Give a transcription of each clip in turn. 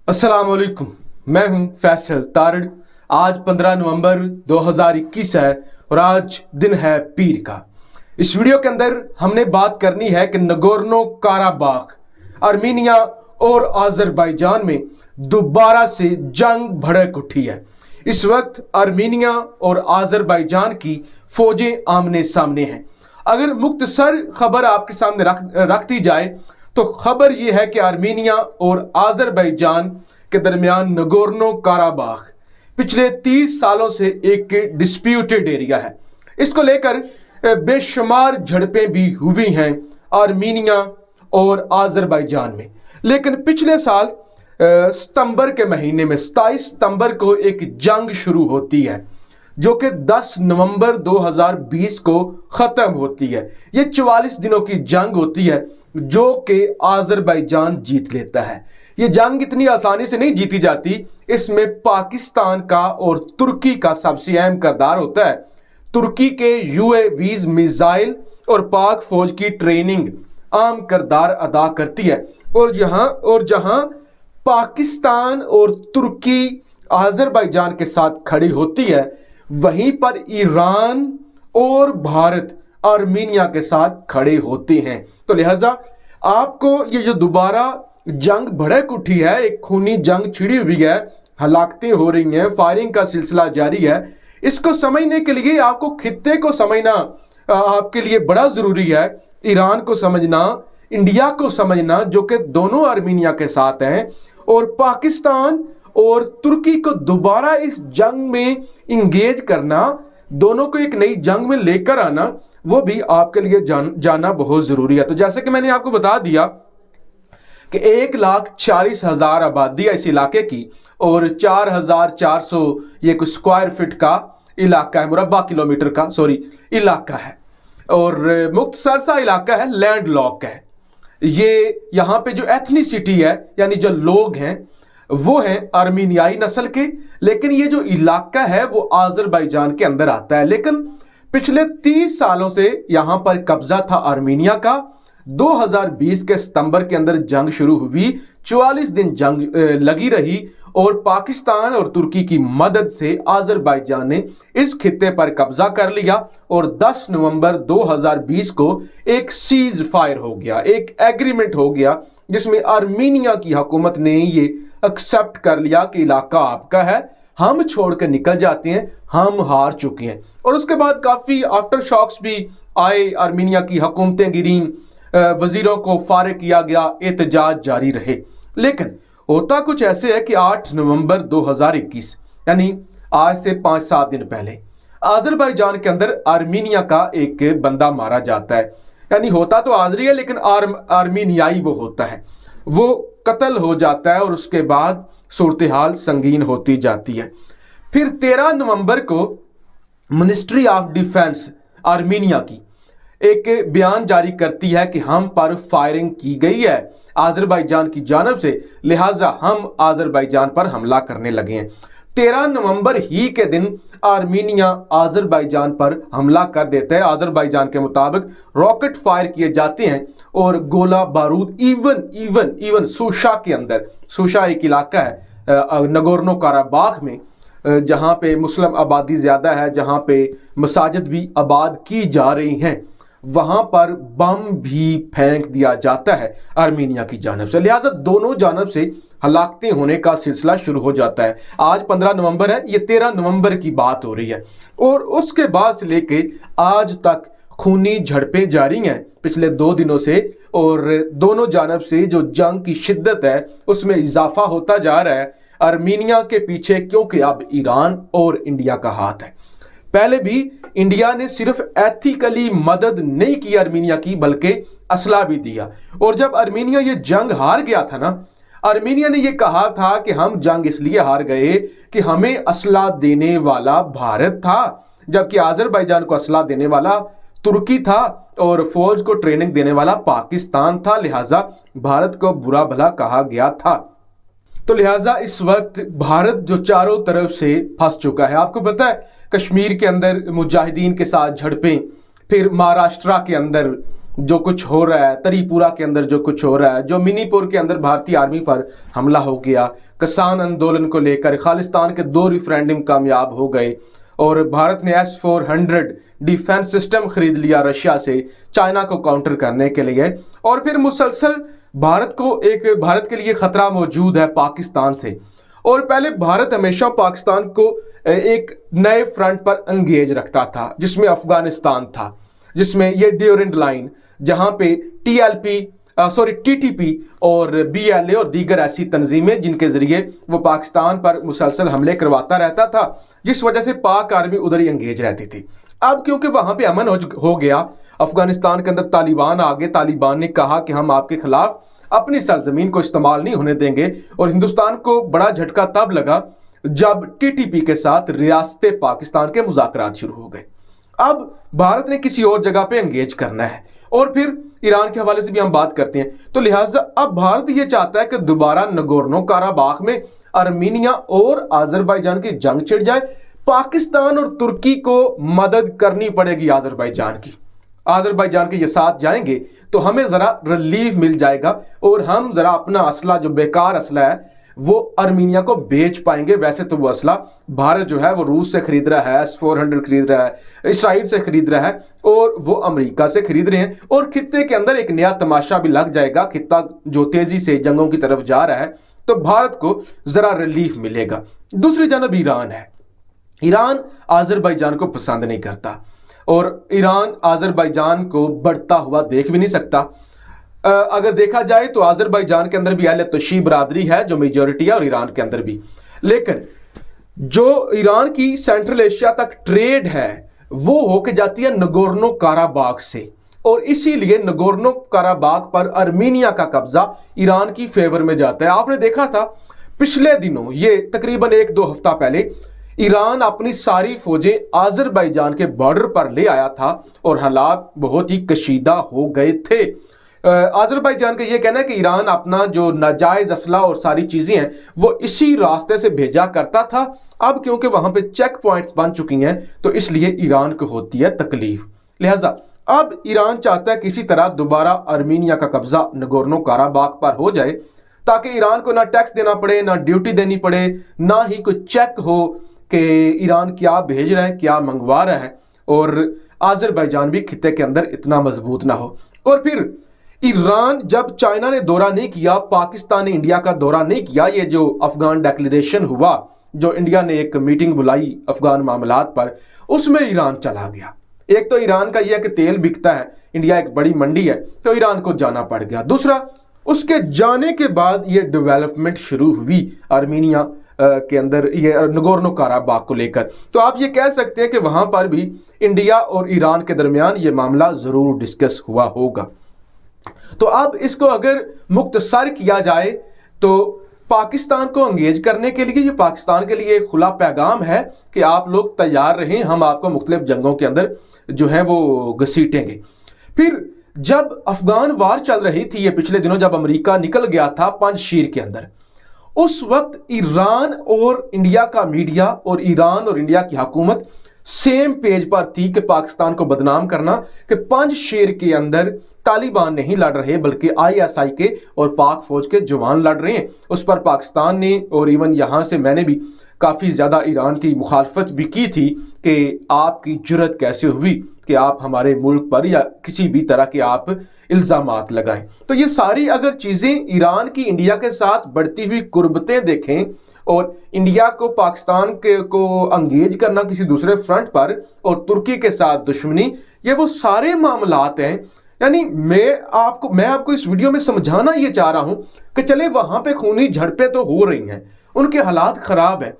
अस्सलाम वालेकुम। मैं हूं फैसल तारड़। आज 15 नवंबर 2021 है और आज दिन है पीर का। इस वीडियो के अंदर हमने बात करनी है कि नगोर्नो काराबाख, आर्मीनिया और आज़रबाईजान में दोबारा से जंग भड़क उठी है। इस वक्त आर्मीनिया और आज़रबाईजान की फौजें आमने सामने हैं। अगर मुख्तसर खबर आपके सामने रख दी जाए तो खबर यह है कि आर्मीनिया और आज़रबाईजान के दरमियान नगोर्नो काराबाख पिछले 30 सालों से एक डिस्प्यूटेड एरिया है। इसको लेकर बेशुमार झड़पें भी हुई हैं आर्मीनिया और आज़रबाईजान में। लेकिन पिछले साल सितंबर के महीने में 27 सितंबर को एक जंग शुरू होती है जो कि 10 नवंबर 2020 को ख़त्म होती है। ये 44 दिनों की जंग होती है जो कि आज़रबाईजान जीत लेता है। ये जंग इतनी आसानी से नहीं जीती जाती, इसमें पाकिस्तान का और तुर्की का सबसे अहम किरदार होता है। तुर्की के यूएवीज मिसाइल और पाक फौज की ट्रेनिंग आम किरदार अदा करती है। और जहां पाकिस्तान और तुर्की आज़रबाईजान के साथ खड़ी होती है, वहीं पर ईरान और भारत आर्मीनिया के साथ खड़े होते हैं। तो लिहाजा आपको ये जो दोबारा जंग भड़क उठी है, एक खूनी जंग छिड़ी हुई है, हलाकतें हो रही हैं, फायरिंग का सिलसिला जारी है, इसको समझने के लिए आपको खित्ते को समझना आपके लिए बड़ा ज़रूरी है। ईरान को समझना, इंडिया को समझना जो कि दोनों आर्मीनिया के साथ हैं, और पाकिस्तान और तुर्की को दोबारा इस जंग में इंगेज करना, दोनों को एक नई जंग में लेकर आना, वो भी आपके लिए जानना बहुत ज़रूरी है। तो जैसे कि मैंने आपको बता दिया कि 1,40,000 आबादी है इस इलाके की, और 4,400 ये कुछ स्क्वायर फीट का इलाका है, मुरब्बा किलोमीटर का इलाका है, और मुख्तसर सा इलाका है, लैंड लॉक है। ये यहाँ पे जो एथनिसिटी है, यानी जो लोग हैं वो हैं आर्मीनियाई नस्ल के, लेकिन ये जो इलाका है वो आज़रबाईजान के अंदर आता है। लेकिन पिछले 30 सालों से यहाँ पर कब्जा था आर्मीनिया का। 2020 के सितंबर के अंदर जंग शुरू हुई, 44 दिन जंग लगी रही, और पाकिस्तान और तुर्की की मदद से आज़रबाईजान ने इस खित्ते पर कब्जा कर लिया, और 10 नवंबर 2020 को एक सीज फायर हो गया, एक एग्रीमेंट हो गया, जिसमें आर्मीनिया की हुकूमत ने ये एक्सेप्ट कर लिया कि इलाका आपका है, हम छोड़ कर निकल जाते हैं, हम हार चुके हैं। और उसके बाद काफ़ी आफ्टर शॉक्स भी आए, आर्मीनिया की हुकूमतें गिरी, वजीरों को फारिग किया गया, एहतजाज जारी रहे। लेकिन होता कुछ ऐसे है कि 8 नवंबर 2021 यानी आज से 5-7 दिन पहले आज़रबाईजान के अंदर आर्मीनिया का एक बंदा मारा जाता है। यानी होता तो आज़री है लेकिन आर्मीनियाई वो होता है, वो कत्ल हो जाता है, और उसके बाद सूरत हाल संगीन होती जाती है। फिर 13 नवंबर को मिनिस्ट्री ऑफ डिफेंस आर्मीनिया की एक बयान जारी करती है कि हम पर फायरिंग की गई है आज़रबाईजान की जानब से, लिहाजा हम आज़रबाईजान पर हमला करने लगे हैं। 13 नवंबर ही के दिन आर्मीनिया आज़रबाईजान पर हमला कर देता है। आज़रबाईजान के मुताबिक रॉकेट फायर किए जाते हैं और गोला बारूद इवन सूशा के अंदर, सूशा एक इलाका है नगोर्नो काराबाख में जहाँ पे मुस्लिम आबादी ज़्यादा है, जहाँ पे मसाजिद भी आबाद की जा रही हैं, वहाँ पर बम भी फेंक दिया जाता है आर्मीनिया की जानब से। लिहाजा दोनों जानब से हलाकतें होने का सिलसिला शुरू हो जाता है। आज 15 नवंबर है, ये 13 नवंबर की बात हो रही है, और उसके बाद से लेके आज तक खूनी झड़पें जारी हैं पिछले 2 दिनों से, और दोनों जानब से जो जंग की शिद्दत है उसमें इजाफा होता जा रहा है आर्मीनिया के पीछे, क्योंकि अब ईरान और इंडिया का हाथ है। पहले भी इंडिया ने सिर्फ एथिकली मदद नहीं की आर्मीनिया की, बल्कि असला भी दिया। और जब आर्मीनिया ये जंग हार गया था ना, आर्मीनिया ने ये कहा था कि हम जंग इसलिए हार गए कि हमें असला देने वाला भारत था, जबकि आज़रबाईजान को असला देने वाला तुर्की था और फौज को ट्रेनिंग देने वाला पाकिस्तान था। लिहाजा भारत को बुरा भला कहा गया था। तो लिहाजा इस वक्त भारत जो चारों तरफ से फंस चुका है। आपको पता है कश्मीर के अंदर मुजाहिदीन के साथ झड़पें, फिर महाराष्ट्र के अंदर जो कुछ हो रहा है, तरीपुरा के अंदर जो कुछ हो रहा है, जो मिनीपुर के अंदर भारतीय आर्मी पर हमला हो गया, किसान आंदोलन को लेकर खालिस्तान के 2 रेफरेंडम कामयाब हो गए और भारत ने S-400 डिफेंस सिस्टम खरीद लिया रशिया से चाइना को काउंटर करने के लिए, और फिर मुसलसल भारत के लिए खतरा मौजूद है पाकिस्तान से। और पहले भारत हमेशा पाकिस्तान को एक नए फ्रंट पर एंगेज रखता था, जिसमें अफगानिस्तान था, जिसमें ये ड्यूरेंट लाइन, जहां पे TTP और BLA और दीगर ऐसी तंजीमें जिनके जरिए वो पाकिस्तान पर मुसलसल हमले करवाता रहता था, जिस वजह से पाक आर्मी उधर ही एंगेज रहती थी। अब क्योंकि वहां पे अमन हो गया, अफगानिस्तान के अंदर तालिबान आ गए, तालिबान ने कहा कि हम आपके खिलाफ अपनी सरजमीन को इस्तेमाल नहीं होने देंगे, और हिंदुस्तान को बड़ा झटका तब लगा जब TTP के साथ रियासत पाकिस्तान के मुज़ाकरात शुरू हो गए। अब भारत ने किसी और जगह पे एंगेज करना है, और फिर ईरान के हवाले से भी हम बात करते हैं, तो लिहाजा अब भारत ये चाहता है कि दोबारा नगोर्नो काराबाख में आर्मीनिया और आज़रबाईजान की जंग छिड़ जाए। पाकिस्तान और तुर्की को मदद करनी पड़ेगी आज़रबाईजान की। आज़रबाईजान के ये साथ जाएंगे तो हमें ज़रा रिलीफ मिल जाएगा, और हम ज़रा अपना असला, जो बेकार असला है, वो आर्मीनिया को बेच पाएंगे। वैसे तो वो असला भारत जो है वो रूस से खरीद रहा है, S-400 खरीद रहा है, इसराइल से खरीद रहा है, और वो अमेरिका से खरीद रहे हैं। और खित्ते के अंदर एक नया तमाशा भी लग जाएगा, खित्ता जो तेजी से जंगों की तरफ जा रहा है, तो भारत को जरा रिलीफ मिलेगा। दूसरी जानब ईरान है। ईरान आज़रबाईजान को पसंद नहीं करता, और ईरान आज़रबाईजान को बढ़ता हुआ देख भी नहीं सकता। अगर देखा जाए तो आज़रबाईजान के अंदर भी अहले तशी बरादरी है जो मेजॉरिटी है, और ईरान के अंदर भी, लेकिन जो ईरान की सेंट्रल एशिया तक ट्रेड है वो होके जाती है नगोर्नो काराबाख से, और इसीलिए नगोर्नो काराबाख पर आर्मीनिया का कब्जा ईरान की फेवर में जाता है। आपने देखा था पिछले दिनों, ये तकरीबन 1-2 हफ्ता पहले, ईरान अपनी सारी फौजें आज़रबाईजान के बॉर्डर पर ले आया था, और हालात बहुत ही कशीदा हो गए थे। आज़रबाईजान का ये कहना है कि ईरान अपना जो नाजायज़ असला और सारी चीज़ें हैं वो इसी रास्ते से भेजा करता था। अब क्योंकि वहाँ पे चेक पॉइंट्स बन चुकी हैं, तो इसलिए ईरान को होती है तकलीफ। लिहाजा अब ईरान चाहता है किसी तरह दोबारा आर्मीनिया का कब्जा नगोर्नो काराबाख पर हो जाए, ताकि ईरान को ना टैक्स देना पड़े, ना ड्यूटी देनी पड़े, ना ही कोई चेक हो कि ईरान क्या भेज रहा है, क्या मंगवा रहा है, और आज़रबाईजान भी खित्ते के अंदर इतना मजबूत ना हो। और फिर ईरान, जब चाइना ने दौरा नहीं किया, पाकिस्तान ने इंडिया का दौरा नहीं किया, ये जो अफगान डिक्लेरेशन हुआ, जो इंडिया ने एक मीटिंग बुलाई अफगान मामलात पर, उसमें ईरान चला गया। एक तो ईरान का यह है कि तेल बिकता है, इंडिया एक बड़ी मंडी है, तो ईरान को जाना पड़ गया। दूसरा, उसके जाने के बाद ये डेवलपमेंट शुरू हुई आर्मीनिया के अंदर, ये नगोर्नो काराबाख को लेकर। तो आप ये कह सकते हैं कि वहां पर भी इंडिया और ईरान के दरमियान ये मामला जरूर डिस्कस हुआ होगा। तो अब इसको अगर मुख्तसर किया जाए तो पाकिस्तान को एंगेज करने के लिए ये पाकिस्तान के लिए खुला पैगाम है कि आप लोग तैयार रहें, हम आपको मुख्तलिफ जंगों के अंदर जो है वो घसीटेंगे। फिर जब अफगान वार चल रही थी, ये पिछले दिनों जब अमेरिका निकल गया था पंजशीर के अंदर, उस वक्त ईरान और इंडिया का मीडिया और ईरान और इंडिया की हुकूमत सेम पेज पर थी कि पाकिस्तान को बदनाम करना, कि पंजशीर के अंदर तालिबान नहीं लड़ रहे बल्कि ISI के और पाक फौज के जवान लड़ रहे हैं। उस पर पाकिस्तान ने, और इवन यहाँ से मैंने भी काफ़ी ज़्यादा ईरान की मुखालफत भी की थी कि आपकी जुर्रत कैसे हुई कि आप हमारे मुल्क पर या किसी भी तरह के आप इल्ज़ामात लगाएं। तो ये सारी अगर चीज़ें ईरान की इंडिया के साथ बढ़ती हुई कुर्बतें देखें, और इंडिया को पाकिस्तान को अंगेज करना किसी दूसरे फ्रंट पर, और तुर्की के साथ दुश्मनी, ये वो सारे मामलात हैं। यानी मैं आपको इस वीडियो में समझाना ये चाह रहा हूं कि चले वहां पे खूनी झड़पें तो हो रही हैं, उनके हालात खराब है,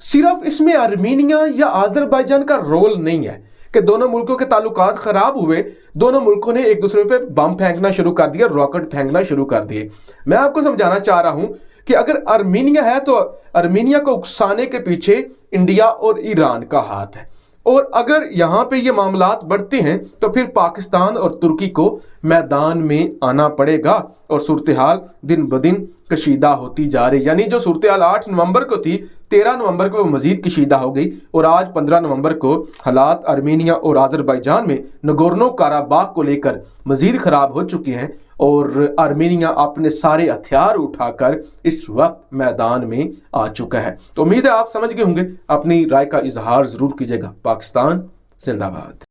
सिर्फ इसमें आर्मीनिया या आज़रबाईजान का रोल नहीं है कि दोनों मुल्कों के ताल्लुकात खराब हुए, दोनों मुल्कों ने एक दूसरे पे बम फेंकना शुरू कर दिया, रॉकेट फेंकना शुरू कर दिए। मैं आपको समझाना चाह रहा हूं कि अगर आर्मीनिया है तो आर्मीनिया को उकसाने के पीछे इंडिया और ईरान का हाथ है। और अगर यहाँ पे ये मामलात बढ़ते हैं तो फिर पाकिस्तान और तुर्की को मैदान में आना पड़ेगा और सूरत हाल दिन ब दिन कशीदा होती जा रही। यानी जो सूरत हाल 8 नवंबर को थी, 13 नवंबर को वो मजीद कशीदा हो गई और आज 15 नवंबर को हालात आर्मीनिया और आज़रबाईजान में नगोर्नो काराबाख को लेकर मजीद ख़राब हो चुके हैं और आर्मीनिया अपने सारे हथियार उठाकर इस वक्त मैदान में आ चुका है। तो उम्मीद है आप समझ गए होंगे। अपनी राय का इजहार ज़रूर कीजिएगा। पाकिस्तान जिंदाबाद।